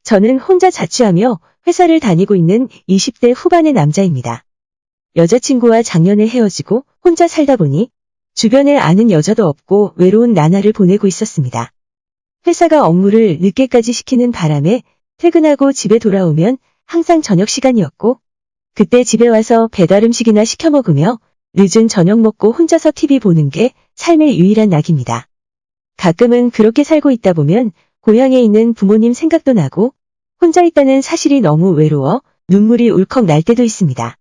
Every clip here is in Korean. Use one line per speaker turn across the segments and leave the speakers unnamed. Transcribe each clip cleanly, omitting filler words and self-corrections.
저는 혼자 자취하며 회사를 다니고 있는 20대 후반의 남자입니다. 여자친구와 작년에 헤어지고 혼자 살다 보니 주변에 아는 여자도 없고 외로운 나날을 보내고 있었습니다. 회사가 업무를 늦게까지 시키는 바람에 퇴근하고 집에 돌아오면 항상 저녁 시간이었고, 그때 집에 와서 배달 음식이나 시켜 먹으며 늦은 저녁 먹고 혼자서 TV 보는 게 삶의 유일한 낙입니다. 가끔은 그렇게 살고 있다 보면 고향에 있는 부모님 생각도 나고 혼자 있다는 사실이 너무 외로워 눈물이 울컥 날 때도 있습니다.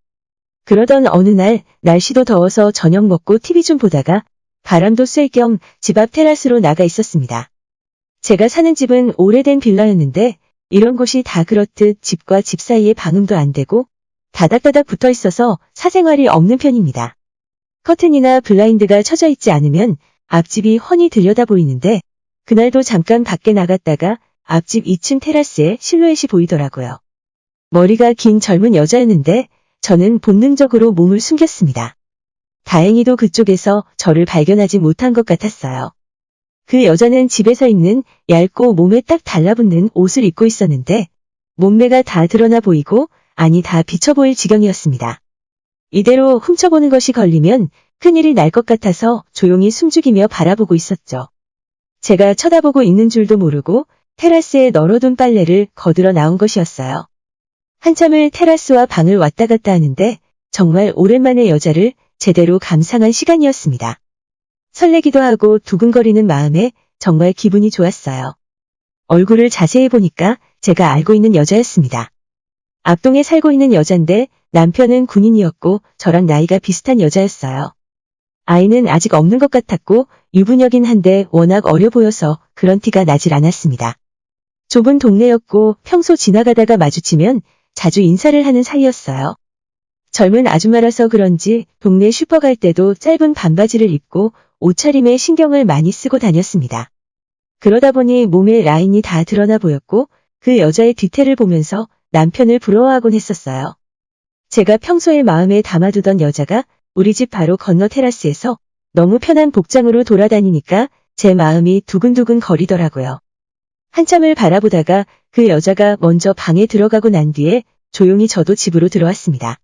그러던 어느 날 날씨도 더워서 저녁 먹고 TV 좀 보다가 바람도 쐴 겸 집 앞 테라스로 나가 있었습니다. 제가 사는 집은 오래된 빌라였는데 이런 곳이 다 그렇듯 집과 집 사이에 방음도 안 되고 다닥다닥 붙어 있어서 사생활이 없는 편입니다. 커튼이나 블라인드가 쳐져 있지 않으면 앞집이 훤히 들여다 보이는데 그날도 잠깐 밖에 나갔다가 앞집 2층 테라스에 실루엣이 보이더라고요. 머리가 긴 젊은 여자였는데 저는 본능적으로 몸을 숨겼습니다. 다행히도 그쪽에서 저를 발견하지 못한 것 같았어요. 그 여자는 집에서 입는 얇고 몸에 딱 달라붙는 옷을 입고 있었는데 몸매가 다 드러나 보이고 아니 다 비쳐 보일 지경이었습니다. 이대로 훔쳐보는 것이 걸리면 큰일이 날 것 같아서 조용히 숨죽이며 바라보고 있었죠. 제가 쳐다보고 있는 줄도 모르고 테라스에 널어둔 빨래를 거들어 나온 것이었어요. 한참을 테라스와 방을 왔다 갔다 하는데 정말 오랜만에 여자를 제대로 감상한 시간이었습니다. 설레기도 하고 두근거리는 마음에 정말 기분이 좋았어요. 얼굴을 자세히 보니까 제가 알고 있는 여자였습니다. 앞동에 살고 있는 여잔데 남편은 군인이었고 저랑 나이가 비슷한 여자였어요. 아이는 아직 없는 것 같았고 유부녀긴 한데 워낙 어려 보여서 그런 티가 나질 않았습니다. 좁은 동네였고 평소 지나가다가 마주치면 자주 인사를 하는 사이였어요. 젊은 아줌마라서 그런지 동네 슈퍼 갈 때도 짧은 반바지를 입고 옷차림에 신경을 많이 쓰고 다녔습니다. 그러다 보니 몸의 라인이 다 드러나 보였고 그 여자의 뒤태를 보면서 남편을 부러워하곤 했었어요. 제가 평소에 마음에 담아두던 여자가 우리 집 바로 건너 테라스에서 너무 편한 복장으로 돌아다니니까 제 마음이 두근두근 거리더라고요. 한참을 바라보다가 그 여자가 먼저 방에 들어가고 난 뒤에 조용히 저도 집으로 들어왔습니다.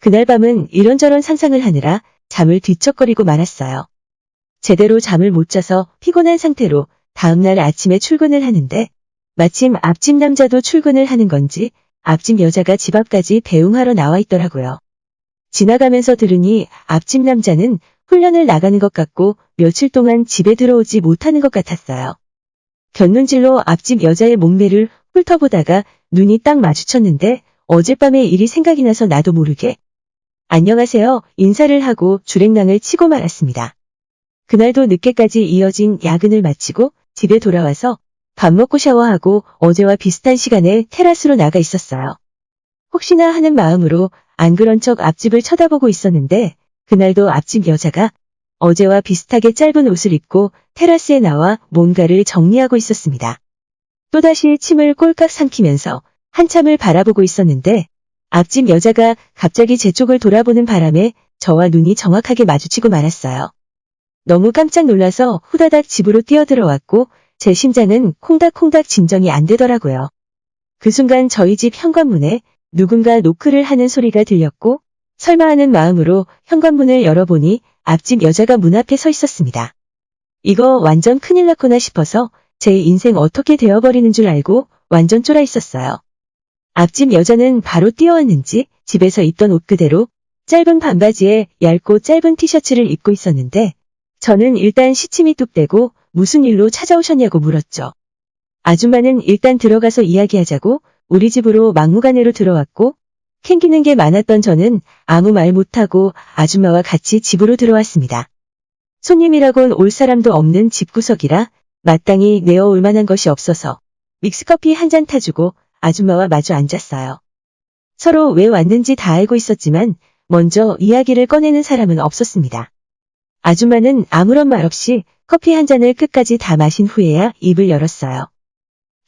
그날 밤은 이런저런 상상을 하느라 잠을 뒤척거리고 말았어요. 제대로 잠을 못 자서 피곤한 상태로 다음날 아침에 출근을 하는데 마침 앞집 남자도 출근을 하는 건지 앞집 여자가 집 앞까지 배웅하러 나와 있더라고요. 지나가면서 들으니 앞집 남자는 훈련을 나가는 것 같고 며칠 동안 집에 들어오지 못하는 것 같았어요. 곁눈질로 앞집 여자의 몸매를 훑어보다가 눈이 딱 마주쳤는데 어젯밤의 일이 생각이 나서 나도 모르게 안녕하세요 인사를 하고 주랭랑을 치고 말았습니다. 그날도 늦게까지 이어진 야근을 마치고 집에 돌아와서 밥 먹고 샤워하고 어제와 비슷한 시간에 테라스로 나가 있었어요. 혹시나 하는 마음으로 안 그런 척 앞집을 쳐다보고 있었는데 그날도 앞집 여자가 어제와 비슷하게 짧은 옷을 입고 테라스에 나와 뭔가를 정리하고 있었습니다. 또다시 침을 꼴깍 삼키면서 한참을 바라보고 있었는데 앞집 여자가 갑자기 제 쪽을 돌아보는 바람에 저와 눈이 정확하게 마주치고 말았어요. 너무 깜짝 놀라서 후다닥 집으로 뛰어들어왔고 제 심장은 콩닥콩닥 진정이 안 되더라고요. 그 순간 저희 집 현관문에 누군가 노크를 하는 소리가 들렸고 설마 하는 마음으로 현관문을 열어보니 앞집 여자가 문 앞에 서 있었습니다. 이거 완전 큰일 났구나 싶어서 제 인생 어떻게 되어버리는 줄 알고 완전 쫄아 있었어요. 앞집 여자는 바로 뛰어왔는지 집에서 입던 옷 그대로 짧은 반바지에 얇고 짧은 티셔츠를 입고 있었는데 저는 일단 시침이 뚝대고 무슨 일로 찾아오셨냐고 물었죠. 아줌마는 일단 들어가서 이야기하자고 우리 집으로 막무가내로 들어왔고 캥기는 게 많았던 저는 아무 말 못하고 아줌마와 같이 집으로 들어왔습니다. 손님이라곤 올 사람도 없는 집구석이라 마땅히 내어올 만한 것이 없어서 믹스커피 한 잔 타주고 아줌마와 마주 앉았어요. 서로 왜 왔는지 다 알고 있었지만 먼저 이야기를 꺼내는 사람은 없었습니다. 아줌마는 아무런 말 없이 커피 한 잔을 끝까지 다 마신 후에야 입을 열었어요.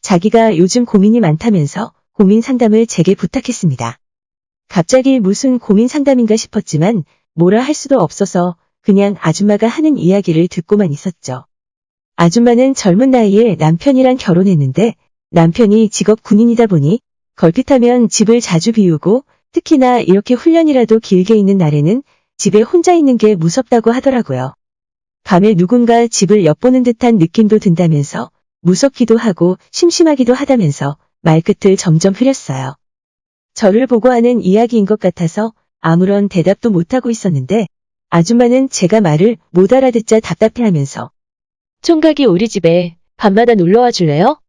자기가 요즘 고민이 많다면서 고민 상담을 제게 부탁했습니다. 갑자기 무슨 고민 상담인가 싶었지만 뭐라 할 수도 없어서 그냥 아줌마가 하는 이야기를 듣고만 있었죠. 아줌마는 젊은 나이에 남편이랑 결혼했는데 남편이 직업 군인이다 보니 걸핏하면 집을 자주 비우고 특히나 이렇게 훈련이라도 길게 있는 날에는 집에 혼자 있는 게 무섭다고 하더라고요. 밤에 누군가 집을 엿보는 듯한 느낌도 든다면서 무섭기도 하고 심심하기도 하다면서 말끝을 점점 흐렸어요. 저를 보고 하는 이야기인 것 같아서 아무런 대답도 못하고 있었는데 아줌마는 제가 말을 못 알아듣자 답답해하면서
총각이 우리 집에 밤마다 놀러와 줄래요?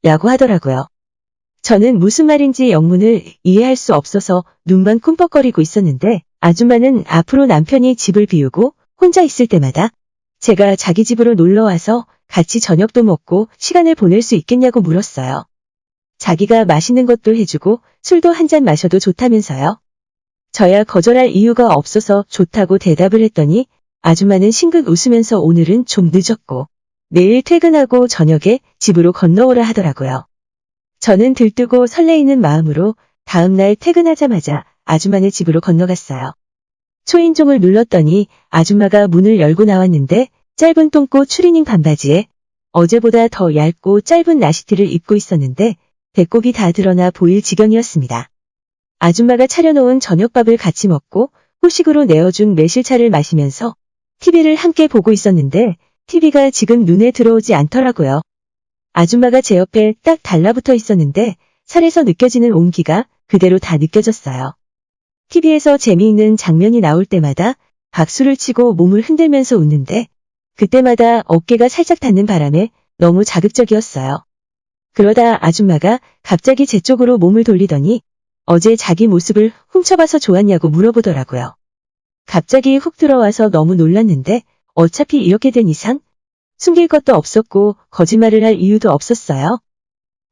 라고 하더라고요. 저는 무슨 말인지 영문을 이해할 수 없어서 눈만 끔뻑거리고 있었는데 아줌마는 앞으로 남편이 집을 비우고 혼자 있을 때마다 제가 자기 집으로 놀러와서 같이 저녁도 먹고 시간을 보낼 수 있겠냐고 물었어요. 자기가 맛있는 것도 해주고 술도 한 잔 마셔도 좋다면서요. 저야 거절할 이유가 없어서 좋다고 대답을 했더니 아줌마는 싱긋 웃으면서 오늘은 좀 늦었고 내일 퇴근하고 저녁에 집으로 건너오라 하더라고요. 저는 들뜨고 설레이는 마음으로 다음날 퇴근하자마자 아줌마네 집으로 건너갔어요. 초인종을 눌렀더니 아줌마가 문을 열고 나왔는데 짧은 똥꼬 추리닝 반바지에 어제보다 더 얇고 짧은 나시티를 입고 있었는데 배꼽이 다 드러나 보일 지경이었습니다. 아줌마가 차려놓은 저녁밥을 같이 먹고 후식으로 내어준 매실차를 마시면서 TV를 함께 보고 있었는데 TV가 지금 눈에 들어오지 않더라고요. 아줌마가 제 옆에 딱 달라붙어 있었는데 살에서 느껴지는 온기가 그대로 다 느껴졌어요. TV에서 재미있는 장면이 나올 때마다 박수를 치고 몸을 흔들면서 웃는데 그때마다 어깨가 살짝 닿는 바람에 너무 자극적이었어요. 그러다 아줌마가 갑자기 제 쪽으로 몸을 돌리더니 어제 자기 모습을 훔쳐봐서 좋았냐고 물어보더라고요. 갑자기 훅 들어와서 너무 놀랐는데 어차피 이렇게 된 이상 숨길 것도 없었고 거짓말을 할 이유도 없었어요.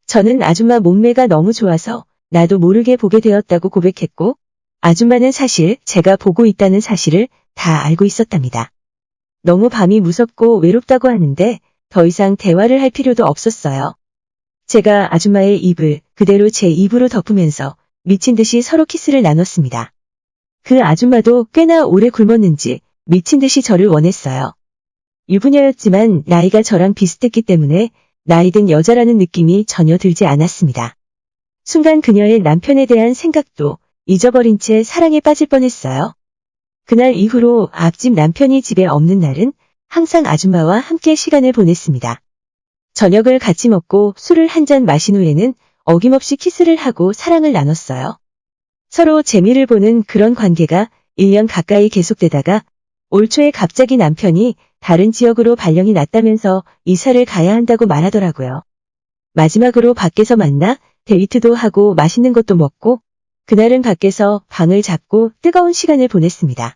저는 아줌마 몸매가 너무 좋아서 나도 모르게 보게 되었다고 고백했고 아줌마는 사실 제가 보고 있다는 사실을 다 알고 있었답니다. 너무 밤이 무섭고 외롭다고 하는데 더 이상 대화를 할 필요도 없었어요. 제가 아줌마의 입을 그대로 제 입으로 덮으면서 미친 듯이 서로 키스를 나눴습니다. 그 아줌마도 꽤나 오래 굶었는지 미친 듯이 저를 원했어요. 유부녀였지만 나이가 저랑 비슷했기 때문에 나이든 여자라는 느낌이 전혀 들지 않았습니다. 순간 그녀의 남편에 대한 생각도 잊어버린 채 사랑에 빠질 뻔했어요. 그날 이후로 앞집 남편이 집에 없는 날은 항상 아줌마와 함께 시간을 보냈습니다. 저녁을 같이 먹고 술을 한 잔 마신 후에는 어김없이 키스를 하고 사랑을 나눴어요. 서로 재미를 보는 그런 관계가 1년 가까이 계속되다가 올 초에 갑자기 남편이 다른 지역으로 발령이 났다면서 이사를 가야 한다고 말하더라고요. 마지막으로 밖에서 만나 데이트도 하고 맛있는 것도 먹고 그날은 밖에서 방을 잡고 뜨거운 시간을 보냈습니다.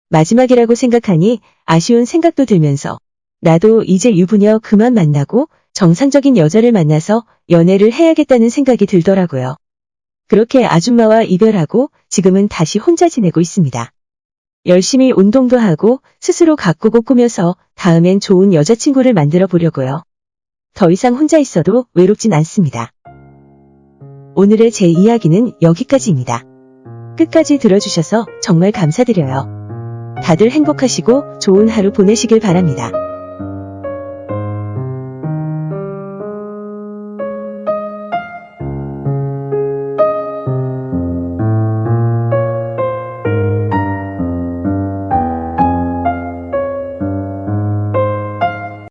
마지막이라고 생각하니 아쉬운 생각도 들면서 나도 이제 유부녀 그만 만나고 정상적인 여자를 만나서 연애를 해야겠다는 생각이 들더라고요. 그렇게 아줌마와 이별하고 지금은 다시 혼자 지내고 있습니다. 열심히 운동도 하고 스스로 가꾸고 꾸며서 다음엔 좋은 여자친구를 만들어 보려고요. 더 이상 혼자 있어도 외롭진 않습니다. 오늘의 제 이야기는 여기까지입니다. 끝까지 들어주셔서 정말 감사드려요. 다들 행복하시고 좋은 하루 보내시길 바랍니다.